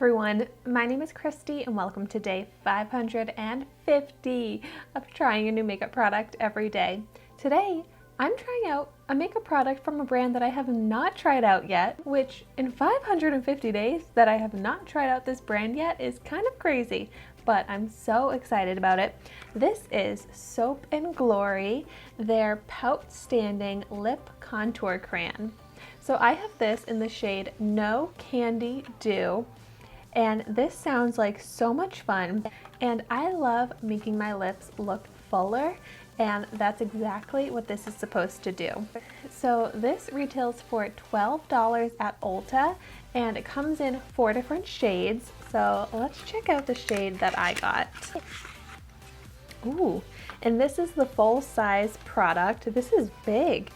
everyone, my name is Christy and welcome to day 550 of trying a new makeup product every day. Today, I'm trying out a makeup product from a brand that I have not tried out yet, which in 550 days that I have not tried out this brand yet is kind of crazy, but I'm so excited about it. This is Soap and Glory, their Poutstanding Lip Contour Crayon. So I have this in the shade No Candy Dew, and this sounds like so much fun, and I love making my lips look fuller, and that's exactly what this is supposed to do. So this retails for $12 at Ulta, and it comes in 4 different shades. So let's check out the shade that I got. Ooh, and this is the full size product. This is big.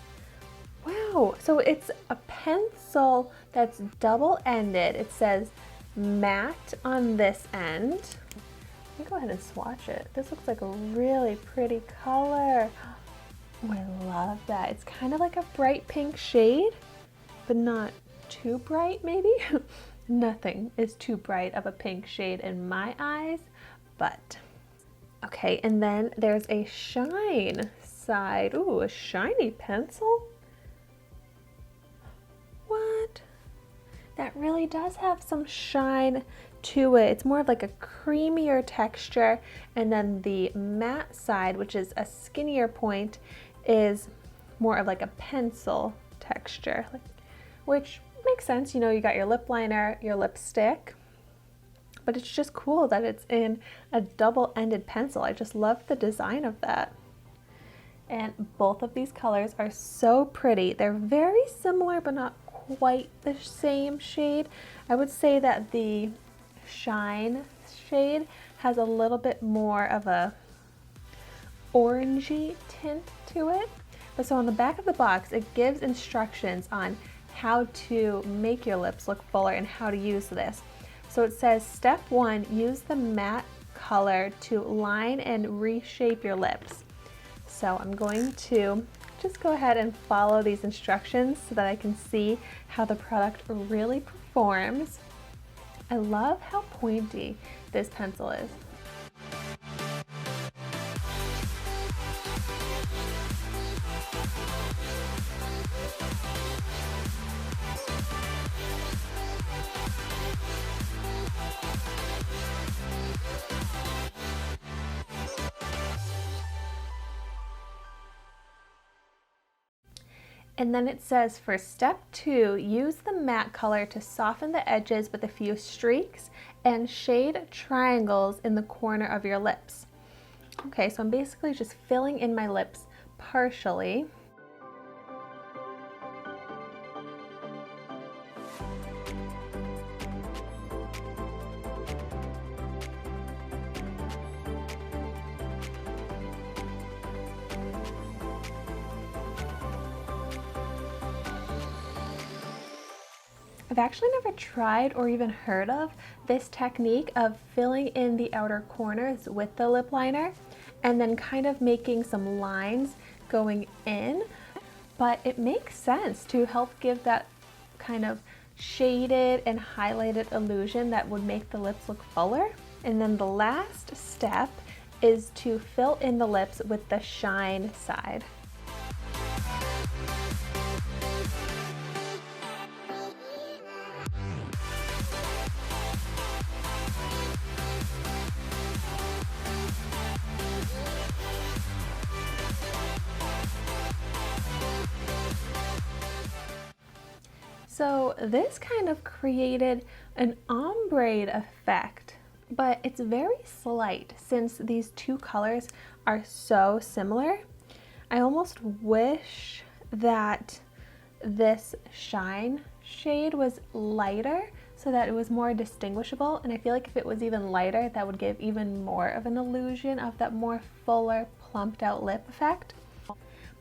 Wow, so it's a pencil that's double-ended. It says matte on this end. Let me go ahead and swatch it. This looks like a really pretty color. Oh, I love that. It's kind of like a bright pink shade, but not too bright maybe. Nothing is too bright of a pink shade in my eyes, but okay. And then there's a shine side. Ooh, a shiny pencil. What? That really does have some shine to it. It's more of like a creamier texture, and then the matte side, which is a skinnier point, is more of like a pencil texture, which makes sense. You know, you got your lip liner, your lipstick, but it's just cool that it's in a double-ended pencil. I just love the design of that. And both of these colors are so pretty. They're very similar, but not quite the same shade. I would say that the shine shade has a little bit more of a orangey tint to it. But so on the back of the box, it gives instructions on how to make your lips look fuller and how to use this. So it says, step 1, use the matte color to line and reshape your lips. So I'm going to just go ahead and follow these instructions so that I can see how the product really performs. I love how pointy this pencil is. And then it says for step 2, use the matte color to soften the edges with a few streaks and shade triangles in the corner of your lips. Okay, so I'm basically just filling in my lips partially. I've actually never tried or even heard of this technique of filling in the outer corners with the lip liner and then kind of making some lines going in, but it makes sense to help give that kind of shaded and highlighted illusion that would make the lips look fuller. And then the last step is to fill in the lips with the shine side. So this kind of created an ombre effect, but it's very slight since these two colors are so similar. I almost wish that this shine shade was lighter so that it was more distinguishable, and I feel like if it was even lighter, that would give even more of an illusion of that more fuller, plumped out lip effect.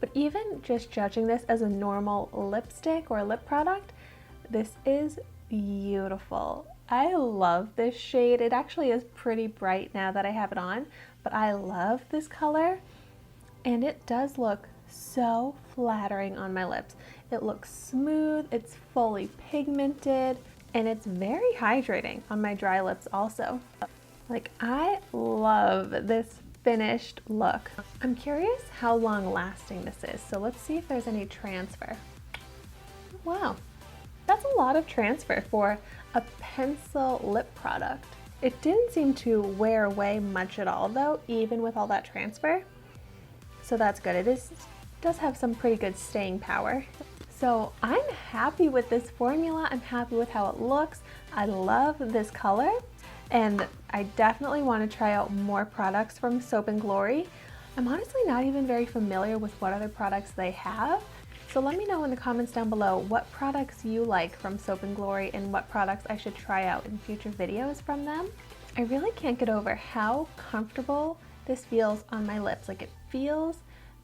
But even just judging this as a normal lipstick or lip product, this is beautiful. I love this shade. It actually is pretty bright now that I have it on, but I love this color, and it does look so flattering on my lips. It looks smooth, it's fully pigmented, and it's very hydrating on my dry lips also. Like, I love this finished look. I'm curious how long lasting this is, so let's see if there's any transfer. Wow, that's a lot of transfer for a pencil lip product. It didn't seem to wear away much at all though, even with all that transfer. So that's good. It does have some pretty good staying power. So I'm happy with this formula. I'm happy with how it looks. I love this color, and I definitely want to try out more products from Soap & Glory. I'm honestly not even very familiar with what other products they have. So let me know in the comments down below what products you like from Soap & Glory and what products I should try out in future videos from them. I really can't get over how comfortable this feels on my lips. Like, it feels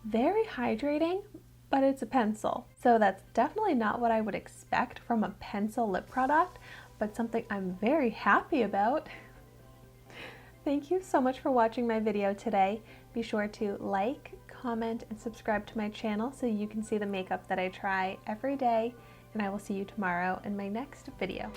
very hydrating, but it's a pencil. So that's definitely not what I would expect from a pencil lip product, but something I'm very happy about. Thank you so much for watching my video today. Be sure to like, comment, and subscribe to my channel so you can see the makeup that I try every day, and I will see you tomorrow in my next video.